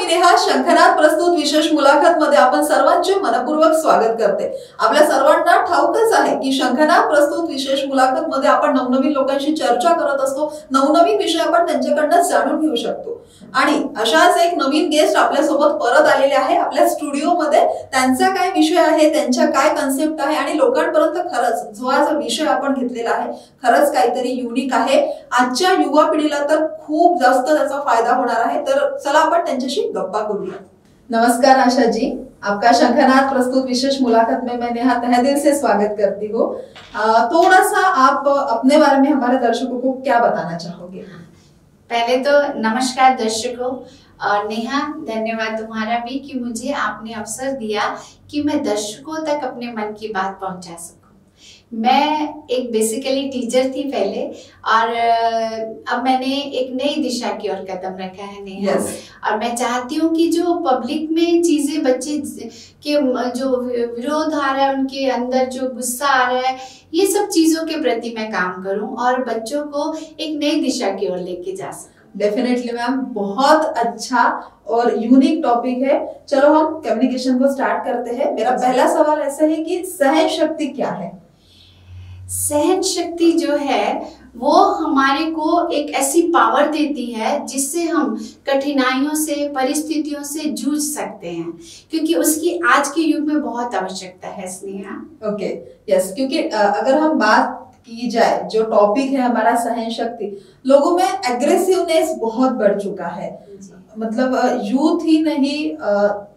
नेहा शंखनाद प्रस्तुत विशेष मुलाखत मध्ये आपण सर्वांचे मनपूर्वक स्वागत करते। आपल्या सर्वांना ठाऊकच आहे की शंखनाद प्रस्तुत विशेष मुलाखत मध्ये आपण नवनवीन लोकांशी चर्चा करत असतो, नवनवीन विषय आपण त्यांच्याकडून जाणून घेऊ शकतो। आणि अशाच एक नवीन गेस्ट आपल्या सोबत परत आलेले आहे आपल्या स्टुडिओ मध्ये। त्यांचा काय विषय आहे, त्यांच्या काय कन्सेप्ट आहे आणि लोकांपर्यंत खरंच जो आज विषय आपण घेतलेला आहे खरंच काहीतरी युनिक आहे। आजच्या युवा पिढीला तर खूप जास्त त्याचा फायदा होणार आहे। तर चला आपण त्यांच्याशी गप्पा करूया। नमस्कार आशा जी, आपका शंखनाद प्रस्तुत विशेष मुलाकात में मैं नेहा तहे दिल से स्वागत करती हूँ। थोड़ा सा आप अपने बारे में हमारे दर्शकों को क्या बताना चाहोगे? पहले तो नमस्कार दर्शकों, और नेहा धन्यवाद तुम्हारा भी कि मुझे आपने अवसर दिया कि मैं दर्शकों तक अपने मन की बात पहुंचा सकूं। मैं एक बेसिकली टीचर थी पहले, और अब मैंने एक नई दिशा की ओर कदम रखा है नेहा। और मैं चाहती हूँ कि जो पब्लिक में चीजें बच्चे के जो विरोध आ रहा है, उनके अंदर जो गुस्सा आ रहा है, ये सब चीजों के प्रति मैं काम करूं और बच्चों को एक नई दिशा की ओर लेके जा सकूं। डेफिनेटली मैम, बहुत अच्छा और यूनिक टॉपिक है। चलो हम कम्युनिकेशन को स्टार्ट करते हैं। मेरा पहला सवाल ऐसा है कि सहन शक्ति क्या है? सहन शक्ति जो है वो हमारे को एक ऐसी पावर देती है जिससे हम कठिनाइयों से, परिस्थितियों से जूझ सकते हैं, क्योंकि उसकी आज के युग में बहुत आवश्यकता है स्नेहा। ओके, यस, क्योंकि अगर हम बात की जाए, जो टॉपिक है हमारा सहन शक्ति, लोगों में एग्रेसिवनेस बहुत बढ़ चुका है। मतलब यूथ ही नहीं,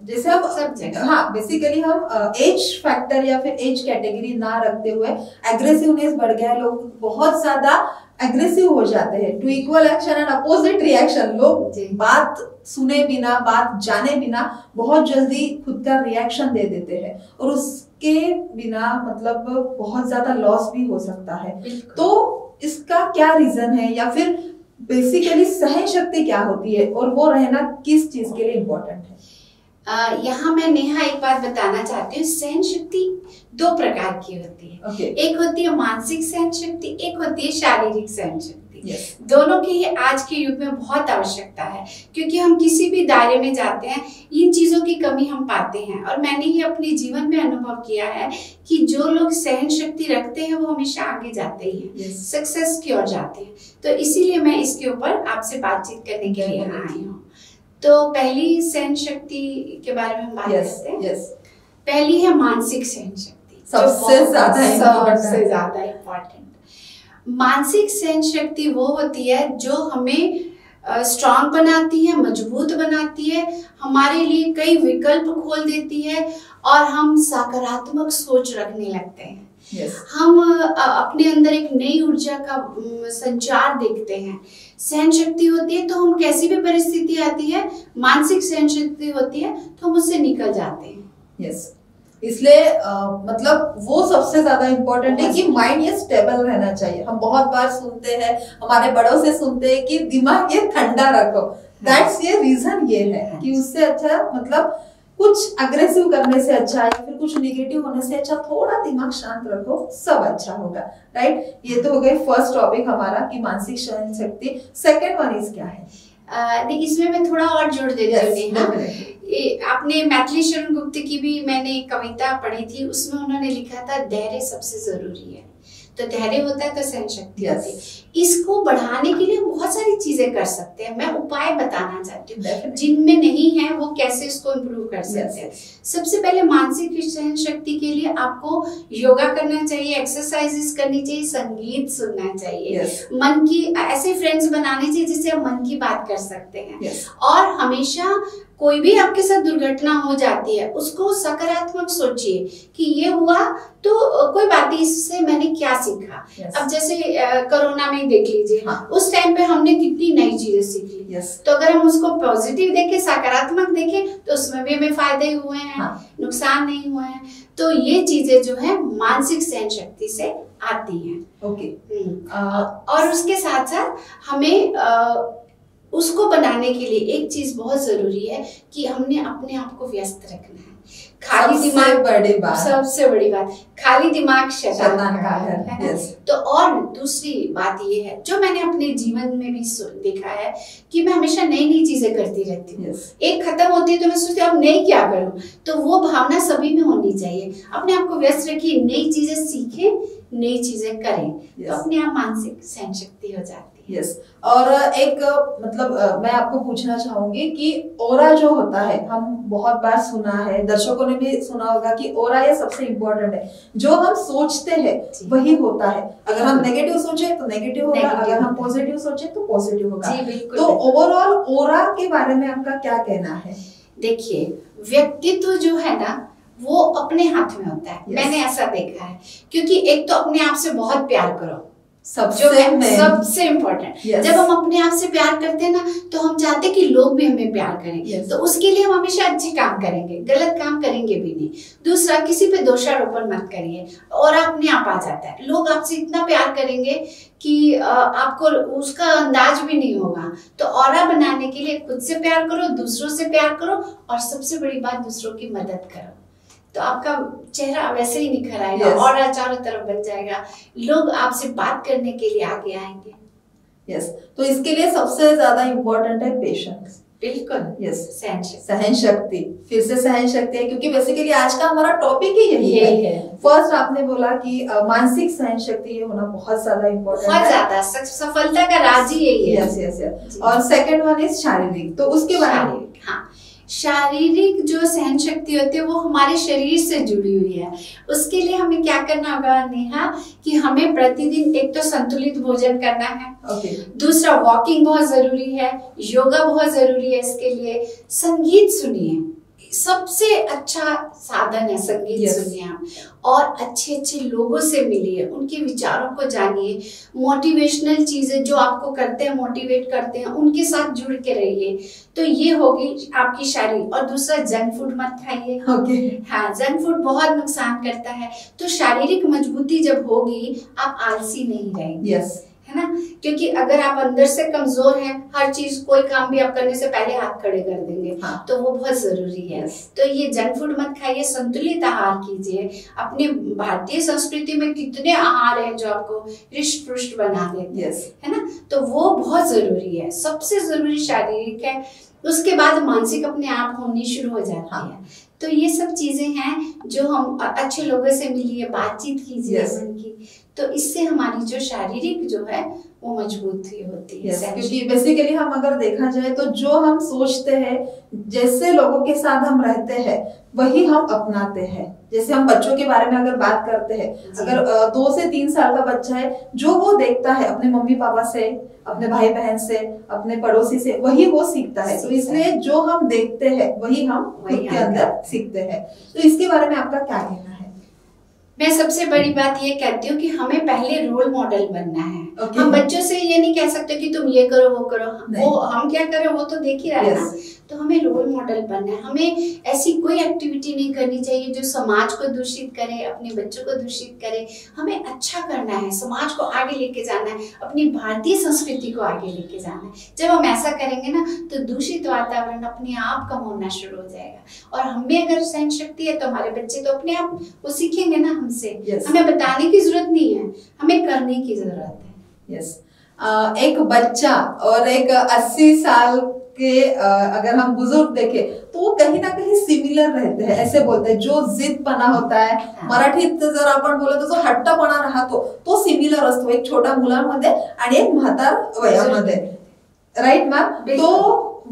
जैसे हम सब जगह, हाँ, बेसिकली हम एज फैक्टर या फिर एज कैटेगरी ना रखते हुए एग्रेसिवनेस बढ़ गया है। लोग बहुत ज्यादा एग्रेसिव हो जाते हैं। To equal action and opposite reaction, लोग बात सुने बिना, बात जाने बिना बहुत जल्दी खुद का रिएक्शन दे देते हैं, और उसके बिना मतलब बहुत ज्यादा लॉस भी हो सकता है। तो इसका क्या रीजन है, या फिर बेसिकली सहन शक्ति क्या होती है और वो रहना किस चीज के लिए इम्पोर्टेंट है? यहाँ मैं नेहा एक बात बताना चाहती हूँ। सहन शक्ति दो प्रकार की होती है। एक होती है मानसिक सहन शक्ति, एक होती है शारीरिक सहन शक्ति। दोनों की आज के युग में बहुत आवश्यकता है, क्योंकि हम किसी भी दायरे में जाते हैं इन चीजों की कमी हम पाते हैं। और मैंने ही अपने जीवन में अनुभव किया है कि जो लोग सहन शक्ति रखते हैं वो हमेशा आगे जाते ही हैं, सक्सेस की ओर जाते हैं। तो इसीलिए मैं इसके ऊपर आपसे बातचीत करने के लिए आई हूँ। तो पहली सहन शक्ति के बारे में हम बात करते हैं। पहली है मानसिक सहन शक्ति, सबसे ज्यादा इम्पोर्टेंट। मानसिक सहन शक्ति वो होती है जो हमें स्ट्रांग बनाती है, मजबूत बनाती है, हमारे लिए कई विकल्प खोल देती है, और हम सकारात्मक सोच रखने लगते हैं। हम अपने अंदर एक नई ऊर्जा का संचार देखते हैं। सहन शक्ति होती है तो हम कैसी भी परिस्थिति आती है, मानसिक सहन शक्ति होती है तो हम उससे निकल जाते हैं। इसलिए मतलब वो सबसे ज्यादा इम्पोर्टेंट है कि माइंड ये स्टेबल रहना चाहिए। हम बहुत बार सुनते हैं, हमारे बड़ों से सुनते हैं कि दिमाग ये ठंडा रखो। दैट्स ये रीजन ये है कि उससे अच्छा मतलब कुछ अग्रेसिव करने से अच्छा, या फिर कुछ नेगेटिव होने से अच्छा थोड़ा दिमाग शांत रखो, सब अच्छा होगा, राइट? ये तो हो गई फर्स्ट टॉपिक हमारा कि मानसिक सहन शक्ति। सेकंड वन इज क्या है? इसमें मैं थोड़ा और जोड़ देती हूँ। आपने मैथिली शरण गुप्त की भी मैंने एक कविता पढ़ी थी, उसमें उन्होंने लिखा था धैर्य सबसे जरूरी है। तो धैर्य होता है तो सहन शक्ति होती है। इसको बढ़ाने के लिए हम बहुत सारी चीजें कर सकते हैं। मैं उपाय बताना चाहती हूँ, जिनमें नहीं है वो कैसे इसको इम्प्रूव कर सकते हैं। सबसे पहले मानसिक सहन शक्ति के लिए आपको योगा करना चाहिए, एक्सरसाइजेस करनी चाहिए, संगीत सुनना चाहिए, मन की ऐसे फ्रेंड्स बनाने चाहिए जिससे आप मन की बात कर सकते हैं। और हमेशा कोई भी आपके साथ दुर्घटना हो जाती है उसको सकारात्मक सोचिए कि ये हुआ तो कोई बात नहीं, इससे मैंने क्या सीखा। अब जैसे कोरोना में देख लीजिए, उस टाइम पे हमने कितनी नई चीजें सीख ली। तो अगर हम उसको पॉजिटिव देखें, सकारात्मक देखें, तो उसमें भी हमें फायदे हुए हैं, नुकसान नहीं हुए हैं। तो ये चीजें जो है मानसिक सहन शक्ति से आती हैं। और और उसके साथ साथ हमें उसको बनाने के लिए एक चीज बहुत जरूरी है कि हमने अपने आप को व्यस्त रखना है। खाली दिमाग बड़ी बात, सबसे बड़ी बात, खाली दिमाग शैतान का घर है ना। yes. तो और दूसरी बात ये है जो मैंने अपने जीवन में भी देखा है कि मैं हमेशा नई नई चीजें करती रहती हूँ। yes. एक खत्म होती है तो मैं सोचती हूँ अब नई क्या करूँ। तो वो भावना सभी में होनी चाहिए। अपने आप को व्यस्त रखिए, नई चीजें सीखें, नई चीजें करें, तो अपने आप मानसिक सहन शक्ति हो जाती है। यस और एक मतलब मैं आपको पूछना चाहूंगी कि ओरा जो होता है, हम बहुत बार सुना है, दर्शकों ने भी सुना होगा कि ओरा ये सबसे इम्पोर्टेंट है। जो हम सोचते हैं वही होता है। अगर हम नेगेटिव सोचे तो नेगेटिव होगा, अगर हम पॉजिटिव सोचे तो पॉजिटिव होगा। तो ओवरऑल ओरा के बारे में आपका क्या कहना है? देखिए, व्यक्तित्व जो है ना वो अपने हाथ में होता है। मैंने ऐसा देखा है, क्योंकि एक तो अपने आप से बहुत प्यार करो, सबसे इम्पोर्टेंट। जब हम अपने आप से प्यार करते हैं ना तो हम चाहते हैं कि लोग भी हमें प्यार करें। तो उसके लिए हम हमेशा अच्छे काम करेंगे, गलत काम करेंगे भी नहीं। दूसरा, किसी पे दोषारोपण मत करिए और अपने आप आ जाता है। लोग आपसे इतना प्यार करेंगे कि आपको उसका अंदाज भी नहीं होगा। तो ऑरा बनाने के लिए खुद से प्यार करो, दूसरों से प्यार करो और सबसे बड़ी बात, दूसरों की मदद करो। तो आपका चेहरा वैसे ही निखर आएगा और चारों तरफ बन जाएगा। लोग आपसे बात करने के लिए आगे आएंगे। यस तो इसके लिए सबसे ज्यादा इम्पोर्टेंट है पेशेंस। बिल्कुल, यस, सहन शक्ति। फिर से सहन शक्ति है, क्योंकि बेसिकली आज का हमारा टॉपिक ही यही है। फर्स्ट आपने बोला कि मानसिक सहन शक्ति ये होना बहुत ज्यादा इम्पोर्टेंट है, बहुत ज्यादा। सफलता का राज ही यही है। Yes yes yes. और सेकंड वन इज शारीरिक। तो उसके बारे में, हाँ, शारीरिक जो सहन शक्ति होती है वो हमारे शरीर से जुड़ी हुई है। उसके लिए हमें क्या करना होगा नेहा, कि हमें प्रतिदिन एक तो संतुलित भोजन करना है। दूसरा, वॉकिंग बहुत जरूरी है, योगा बहुत जरूरी है। इसके लिए संगीत सुनिए, सबसे अच्छा साधन है संगीत। सुनिए आप, और अच्छे अच्छे लोगों से मिलिए, उनके विचारों को जानिए। मोटिवेशनल चीजें जो आपको करते हैं, मोटिवेट करते हैं, उनके साथ जुड़ के रहिए। तो ये होगी आपकी शारीरिक। और दूसरा, जंक फूड मत खाइए। हाँ, जंक फूड बहुत नुकसान करता है। तो शारीरिक मजबूती जब होगी, आप आलसी नहीं रहेंगे। है ना, क्योंकि अगर आप अंदर से कमजोर हैं, हर चीज कोई काम भी आप करने से पहले हाथ खड़े कर देंगे। तो वो बहुत जरूरी है। तो ये जंक फूड मत खाइए, संतुलित आहार कीजिए। अपने भारतीय संस्कृति में कितने आहार हैं जो आपको हृष्ट पुष्ट बना देते हैं, है ना। तो वो बहुत जरूरी है। सबसे जरूरी शारीरिक है, उसके बाद मानसिक अपने आप होनी शुरू हो जाती है। तो ये सब चीजें हैं जो हम अच्छे लोगों से मिलिए, बातचीत कीजिए उनकी। तो इससे हमारी जो शारीरिक जो है वो मजबूत होती है। क्योंकि बेसिकली हम अगर देखा जाए तो जो हम सोचते हैं, जैसे लोगों के साथ हम रहते हैं, वही हम अपनाते हैं। जैसे हम बच्चों के बारे में अगर बात करते हैं, अगर 2 से 3 साल का बच्चा है, जो वो देखता है अपने मम्मी पापा से, अपने भाई बहन से, अपने पड़ोसी से, वही वो सीखता है। तो इसलिए जो हम देखते हैं वही हम खुद के अंदर सीखते हैं। तो इसके बारे में आपका क्या कहना है? मैं सबसे बड़ी बात ये कहती हूँ कि हमें पहले रोल मॉडल बनना है। हम बच्चों से ये नहीं कह सकते कि तुम ये करो वो करो, वो हम क्या करें वो तो देख ही रहा है ना। तो हमें रोल मॉडल बनना है। हमें ऐसी कोई एक्टिविटी नहीं करनी चाहिए जो समाज को दूषित करे, अपने बच्चों को दूषित करे। हमें अच्छा करना है, समाज को आगे लेके जाना है, अपनी भारतीय संस्कृति को आगे लेके जाना है। जब हम ऐसा करेंगे ना तो दूषित वातावरण अपने आप कम होना शुरू हो जाएगा। और हमें अगर सहन शक्ति है तो हमारे बच्चे तो अपने आप वो सीखेंगे ना हमसे। हमें बताने की जरूरत नहीं है, हमें करने की जरूरत है। एक बच्चा और एक 80 साल के अगर हम बुजुर्ग देखें तो वो कहीं ना कहीं सिमिलर रहते हैं। ऐसे बोलते हैं, जो जिद्दपणा होता है, मराठीत जर आपण बोलतो जो हट्टपणा राहतो तो सिमिलर असतो, एक छोटा मुलांमध्ये आणि एक म्हातार वयामध्ये, राइट मैम? तो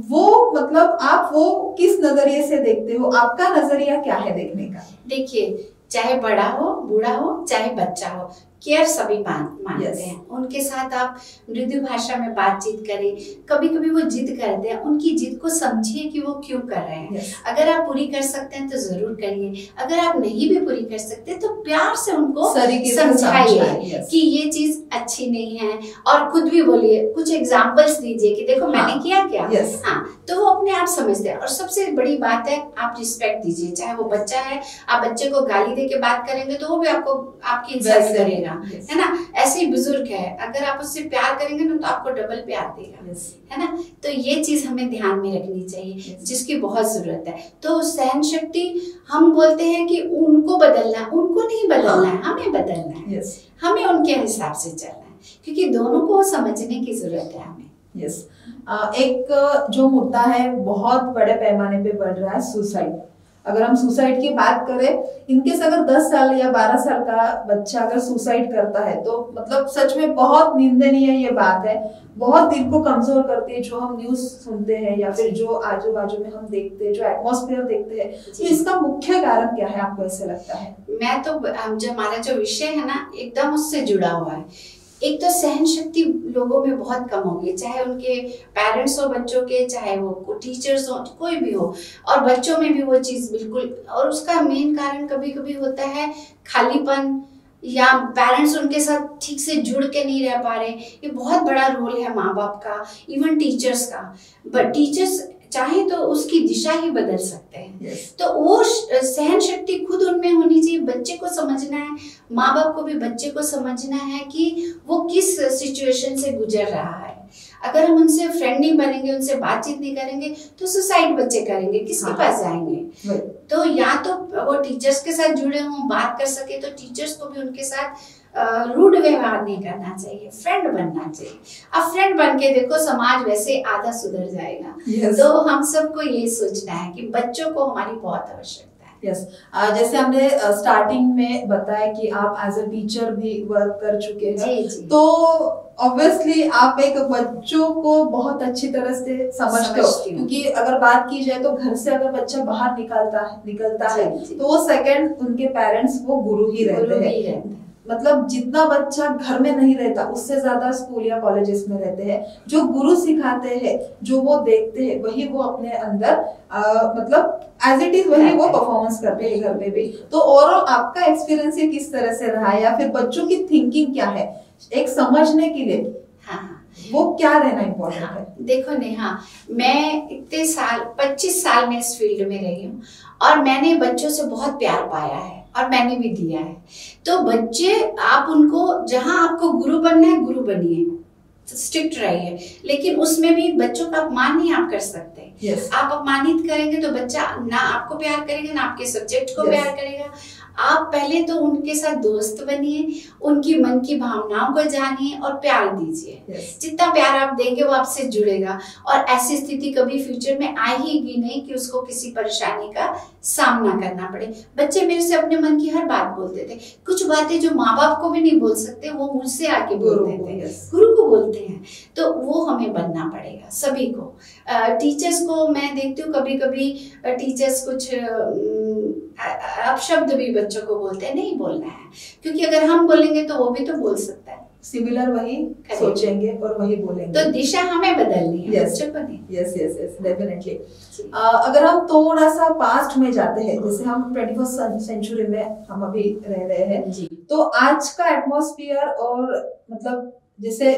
वो मतलब आप वो किस नजरिए से देखते हो? आपका नजरिया क्या है देखने का? देखिए, चाहे बड़ा हो, बूढ़ा हो, चाहे बच्चा हो, केयर सभी मानते हैं। उनके साथ आप मृदु भाषा में बातचीत करें। कभी कभी वो जिद करते हैं, उनकी जिद को समझिए कि वो क्यों कर रहे हैं। अगर आप पूरी कर सकते हैं तो जरूर करिए, अगर आप नहीं भी पूरी कर सकते तो प्यार से उनको समझाइए कि ये चीज अच्छी नहीं है। और खुद भी बोलिए, कुछ एग्जाम्पल्स दीजिए कि देखो मैंने किया क्या। हाँ, तो वो अपने आप समझते हैं। और सबसे बड़ी बात है, आप रिस्पेक्ट दीजिए। चाहे वो बच्चा है, आप बच्चे को गाली दे के बात करेंगे तो वो भी आपको आपकी इज्जत करेगा। देगा, है ना। ऐसे ही बुजुर्ग है, अगर आप उससे प्यार करेंगे ना तो आपको डबल प्यार देगा, है ना। तो ये चीज हमें ध्यान में रखनी चाहिए, जिसकी बहुत जरूरत है। तो सहन शक्ति हम बोलते हैं कि उनको बदलना, उनको नहीं बदलना है, हमें बदलना है, हमें उनके हिसाब से चलना है, क्योंकि दोनों को समझने की जरूरत है हमें। यस एक जो मुद्दा है बहुत बड़े पैमाने पे बढ़ रहा है, सुसाइड। अगर हम सुसाइड की बात करें, इनकेस अगर 10 साल या 12 साल का बच्चा अगर सुसाइड करता है तो मतलब सच में बहुत निंदनीय ये बात है, बहुत दिल को कमजोर करती है। जो हम न्यूज सुनते हैं या फिर जो आजू बाजू में हम देखते हैं, जो एटमॉस्फेयर देखते हैं, तो इसका मुख्य कारण क्या है आपको ऐसे लगता है? मैं तो जो हमारा जो विषय है ना एकदम उससे जुड़ा हुआ है। एक तो सहन शक्ति लोगों में बहुत कम हो गई, चाहे उनके पेरेंट्स हो बच्चों के, चाहे वो टीचर्स हो, कोई भी हो, और बच्चों में भी वो चीज बिल्कुल। और उसका मेन कारण कभी कभी होता है खालीपन, या पेरेंट्स उनके साथ ठीक से जुड़ के नहीं रह पा रहे। ये बहुत बड़ा रोल है माँ बाप का, इवन टीचर्स का। बट टीचर्स चाहे तो उसकी दिशा ही बदल सकते हैं। तो वो सहन शक्ति खुद उनमें होनी चाहिए। बच्चे को समझना है, माँ बाप को भी बच्चे को समझना है कि वो किस सिचुएशन से गुजर रहा है। अगर हम उनसे फ्रेंड नहीं बनेंगे, उनसे बातचीत नहीं करेंगे, तो सुसाइड बच्चे करेंगे, किसके पास जाएंगे? तो या तो वो टीचर्स के साथ जुड़े हों, बात कर सके, तो टीचर्स को भी उनके साथ रूड व्यवहार नहीं करना चाहिए, फ्रेंड बनना चाहिए। अब फ्रेंड बन के देखो, समाज वैसे आधा सुधर जाएगा। तो हम सबको ये सोचना है कि बच्चों को हमारी बहुत आवश्यकता है। यस जैसे हमने स्टार्टिंग में बताया कि आप एज अ टीचर भी वर्क कर चुके हैं, तो ऑब्वियसली आप एक बच्चों को बहुत अच्छी तरह से समझते हो, क्योंकि अगर बात की जाए तो घर से अगर बच्चा बाहर निकलता है तो वो सेकंड उनके पेरेंट्स वो गुरु ही रहते हैं। मतलब जितना बच्चा घर में नहीं रहता उससे ज्यादा स्कूल या कॉलेजेस में रहते हैं। जो गुरु सिखाते हैं, जो वो देखते हैं, वही वो अपने अंदर मतलब एज इट इज वही वो परफॉर्मेंस करते हैं घर में भी। तो ओवरऑल आपका एक्सपीरियंस ये किस तरह से रहा है, या फिर बच्चों की थिंकिंग क्या है एक समझने के लिए? वो क्या रहना इम्पोर्टेंट है? देखो नेहा, मैं इतने साल 25 साल में इस फील्ड में रही हूँ, और मैंने बच्चों से बहुत प्यार पाया है, और मैंने भी दिया है। तो बच्चे, आप उनको जहां आपको गुरु बनना है गुरु बनिए, स्ट्रिक्ट रहिए, लेकिन उसमें भी बच्चों का अपमान नहीं आप कर सकते। आप अपमानित करेंगे तो बच्चा ना आपको प्यार करेगा, ना आपके सब्जेक्ट को प्यार करेगा। आप पहले तो उनके साथ दोस्त बनिए, उनकी मन की भावनाओं को जानिए और प्यार दीजिए। जितना प्यार आप देंगे वो आपसे जुड़ेगा, और ऐसी स्थिति कभी फ्यूचर में आएगी नहीं कि उसको किसी परेशानी का सामना करना पड़े। बच्चे मेरे से अपने मन की हर बात बोलते थे, कुछ बातें जो माँ बाप को भी नहीं बोल सकते वो मुझसे आके बोलते थे, गुरु को बोलते हैं। तो वो हमें बनना पड़ेगा सभी को। टीचर्स को मैं देखती हूँ कभी कभी टीचर्स कुछ अपशब्द भी बच्चों को बोलते हैं, नहीं बोलना है, क्योंकि अगर हम बोलेंगे तो वो भी तो बोल सकता है। सिमिलर वही सोचेंगे और वही बोलेंगे। तो दिशा हमें बदलनी है, बच्चों को नहीं। Yes yes yes definitely. अगर हम थोड़ा सा पास्ट में जाते हैं, जैसे हम 21st सेंचुरी में हम अभी रह रहे हैं, तो आज का एटमॉस्फेयर और मतलब जैसे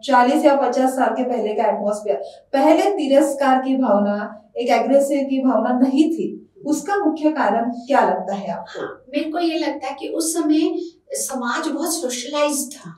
40 या 50 साल के पहले का एटमॉस्फेयर, पहले तिरस्कार की भावना, एक एग्रेसिव की भावना नहीं थी, उसका मुख्य कारण क्या लगता है आपको? मेरे को ये लगता है कि उस समय समाज बहुत सोशलाइज्ड था।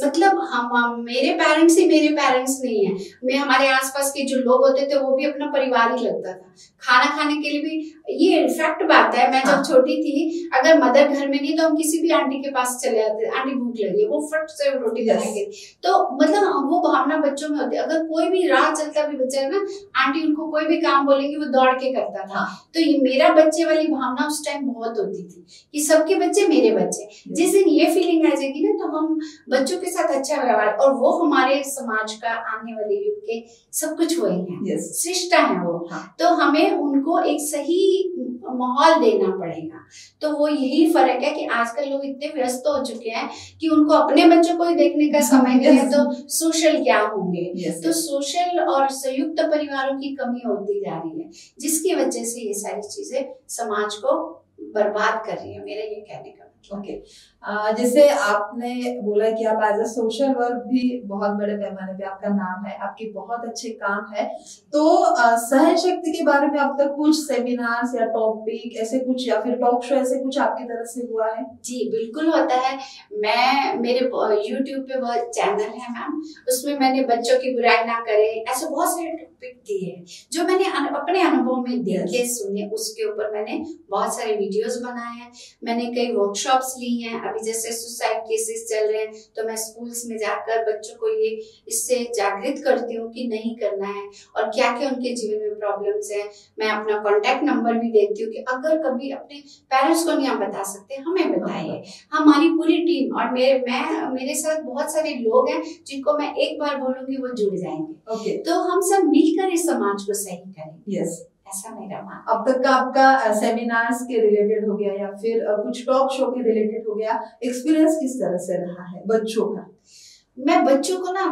मतलब हम मेरे पेरेंट्स ही मेरे पेरेंट्स नहीं है, मैं हमारे आसपास के जो लोग होते थे वो भी अपना परिवार ही लगता था। खाना खाने के लिए भी ये इनफैक्ट बात है, मैं जब छोटी थी अगर मदर घर में नहीं तो हम किसी भी आंटी के पास चले जाते, आंटी भूख लगी, वो फट से रोटी बनाएंगे। तो मतलब वो भावना बच्चों में होती है। अगर कोई भी राह चलता भी बच्चा है ना, आंटी उनको कोई भी काम बोलेंगे वो दौड़ के करता था। तो ये मेरा बच्चे वाली भावना उस टाइम बहुत होती थी कि सबके बच्चे मेरे बच्चे। जिस दिन ये फीलिंग आ जाएगी ना, तो हम बच्चों के साथ अच्छा व्यवहार, और वो हमारे समाज का आने वाले युग के सब कुछ वही है, शिष्टा है वो। तो हमें उनको एक सही माहौल देना पड़ेगा। तो वो यही फर्क है कि आजकल लोग इतने व्यस्त हो चुके हैं कि उनको अपने बच्चों को ही देखने का समय नहीं है, तो सोशल क्या होंगे। तो सोशल और संयुक्त परिवारों की कमी होती जा रही है, जिसकी वजह से ये सारी चीजें समाज को बर्बाद कर रही है, मेरा ये कहने का। ओके जैसे आपने बोला कि आप एज अ सोशल वर्क भी बहुत बड़े पैमाने पे आपका नाम है, आपके बहुत अच्छे काम है, तो सहन शक्ति के बारे में अब तक कुछ सेमिनार्स या टॉपिक ऐसे कुछ या फिर टॉक शो ऐसे कुछ आपकी तरफ से हुआ है? जी बिल्कुल होता है। मेरे YouTube पे बहुत चैनल है मैम, उसमें मैंने बच्चों की बुराई ना करे ऐसे बहुत सारे टॉपिक दिए हैं जो मैंने अपने अनुभव में देखे सुने, उसके ऊपर मैंने बहुत सारे वीडियोस बनाए हैं। मैंने कई वर्कशॉप्स ली हैं। अभी जैसे सुसाइड केसेस चल रहे हैं तो मैं स्कूल्स में जाकर बच्चों को ये इससे जागृत करती हूँ कि नहीं करना है और क्या क्या उनके जीवन में प्रॉब्लम्स हैं। मैं अपना कॉन्टेक्ट नंबर भी देती हूँ कि अगर कभी अपने पेरेंट्स को नहीं आप बता सकते हमें बताइए। हमारी पूरी टीम और मेरे साथ बहुत सारे लोग हैं जिनको मैं एक बार बोलूंगी वो जुड़ जाएंगे। तो हम सब मिलकर इस समाज को सही करेंगे। ऐसा मेरा मानना। अब तक का आपका सेमिनार्स के रिलेटेड हो गया या फिर कुछ टॉक शो के रिलेटेड हो गया, एक्सपीरियंस किस तरह से रहा है बच्चों का? मैं बच्चों को ना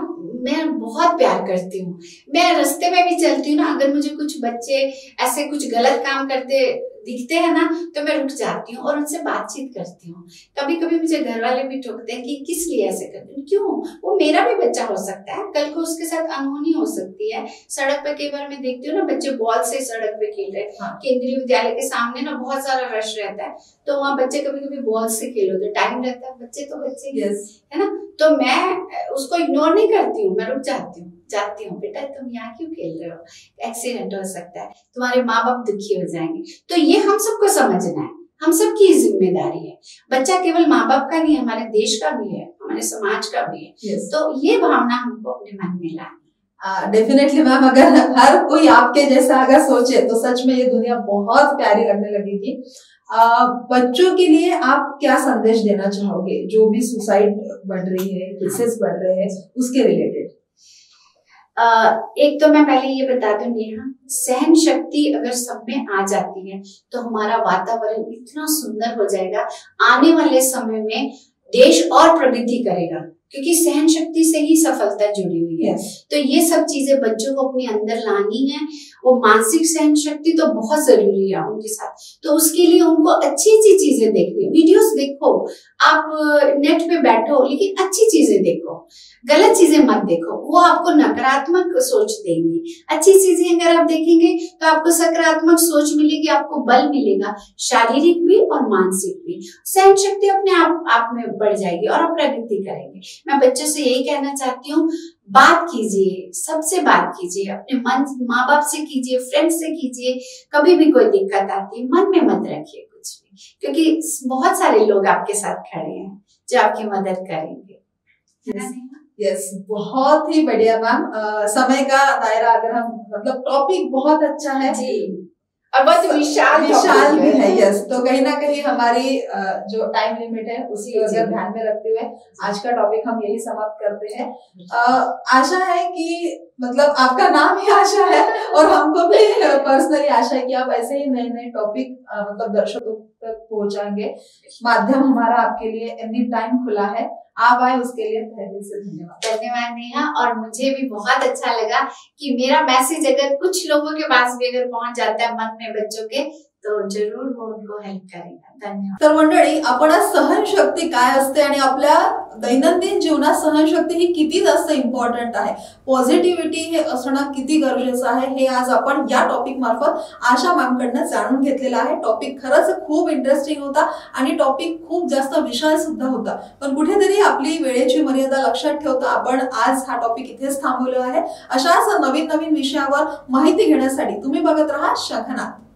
मैं बहुत प्यार करती हूँ। मैं रास्ते में भी चलती हूँ ना, अगर मुझे कुछ बच्चे ऐसे कुछ गलत काम करते दिखते हैं ना तो मैं रुक जाती हूँ और उनसे बातचीत करती हूँ। कभी कभी मुझे घर वाले भी टोकते हैं कि किस लिए ऐसे करते हैं, क्यों, वो मेरा भी बच्चा हो सकता है, कल को उसके साथ अनहोनी हो सकती है। सड़क पे कई बार मैं देखती हूँ ना बच्चे बॉल से सड़क पे खेल रहे हैं। केंद्रीय विद्यालय के सामने ना बहुत सारा रश रहता है तो वहाँ बच्चे कभी कभी बॉल से खेलो तो टाइम रहता है, बच्चे तो बच्चे है ना, तो मैं उसको इग्नोर नहीं करती हूँ, मैं रुक जाती हूँ बेटा तुम यहाँ क्यों खेल रहे हो, एक्सीडेंट हो सकता है, तुम्हारे माँ बाप दुखी हो जाएंगे। तो ये हम सबको समझना है, हम सबकी जिम्मेदारी है। बच्चा केवल माँ बाप का नहीं, हमारे देश का भी है, हमारे समाज का भी है। तो ये भावना हमको अपने मन में लानी। डेफिनेटली मैम, अगर हर कोई आपके जैसा अगर सोचे तो सच में ये दुनिया बहुत प्यारी लगने लगेगी। बच्चों के लिए आप क्या संदेश देना चाहोगे जो भी सुसाइड बढ़ रही है, केसेस बढ़ रहे हैं, उसके रिलेटेड? एक तो मैं पहले ये बता दूं नेहा, सहन शक्ति अगर सब में आ जाती है तो हमारा वातावरण इतना सुंदर हो जाएगा, आने वाले समय में देश और प्रगति करेगा, क्योंकि सहन शक्ति से ही सफलता जुड़ी हुई है। तो ये सब चीजें बच्चों को अपने अंदर लानी है। वो मानसिक सहन शक्ति तो बहुत जरूरी है उनके साथ, तो उसके लिए उनको अच्छी अच्छी चीजें देखनी है। वीडियोस देखो, आप नेट पे बैठो लेकिन अच्छी चीजें देखो, गलत चीजें मत देखो, वो आपको नकारात्मक सोच देंगी। अच्छी चीजें अगर आप देखेंगे तो आपको सकारात्मक सोच मिलेगी, आपको बल मिलेगा, शारीरिक भी और मानसिक भी। सहन शक्ति अपने आप में बढ़ जाएगी और आप प्रगति करेंगे। मैं बच्चों से यही कहना चाहती हूँ, बात कीजिए, सबसे बात कीजिए, अपने मन माँ बाप से कीजिए, फ्रेंड से कीजिए। कभी भी कोई दिक्कत आती है मन में मत रखिए कुछ भी, क्योंकि बहुत सारे लोग आपके साथ खड़े हैं जो आपकी मदद करेंगे। यस, बहुत ही बढ़िया मैम। समय का दायरा अगर हम मतलब टॉपिक बहुत अच्छा है जी, और बहुत विशाल भी है। यस, तो कहीं ना कहीं हमारी जो टाइम लिमिट है उसको अगर ध्यान में रखते हुए आज का टॉपिक हम यही समाप्त करते हैं। आशा है कि मतलब आपका नाम ही आशा है और हमको भी पर्सनली आशा है कि आप ऐसे ही नए नए टॉपिक मतलब दर्शकों तक पहुंचाएंगे। माध्यम हमारा आपके लिए एनी टाइम खुला है, आप आए उसके लिए तहे दिल से धन्यवाद। धन्यवाद नेहा, और मुझे भी बहुत अच्छा लगा कि मेरा मैसेज अगर कुछ लोगों के पास भी अगर पहुंच जाता है मन में बच्चों के, तो जरूर वो उनको हेल्प करेगा। धन्यवाद। तर मंडळी, आपण आज सहनशक्ती काय असते आणि आपल्या दैनंदिन जीवनात सहनशक्ती ही किती जास्त इम्पॉर्टंट आहे, पॉझिटिव्हिटी हे असणं किती गरजेचं आहे, हे आज आपण या टॉपिक मार्फत आशा मॅमकडनं जाणून घेतलेलं आहे। टॉपिक खरंच खूप इंटरेस्टिंग होता आणि टॉपिक खूप जास्त विशाल सुद्धा होता, पण कुठेतरी आपली वेळेची मर्यादा लक्षात ठेवता आपण आज हा टॉपिक इथेच थांबवला आहे। अशाच नवीन नवीन विषयावर माहिती घेण्यासाठी तुम्ही बघत राहा शंखनाद।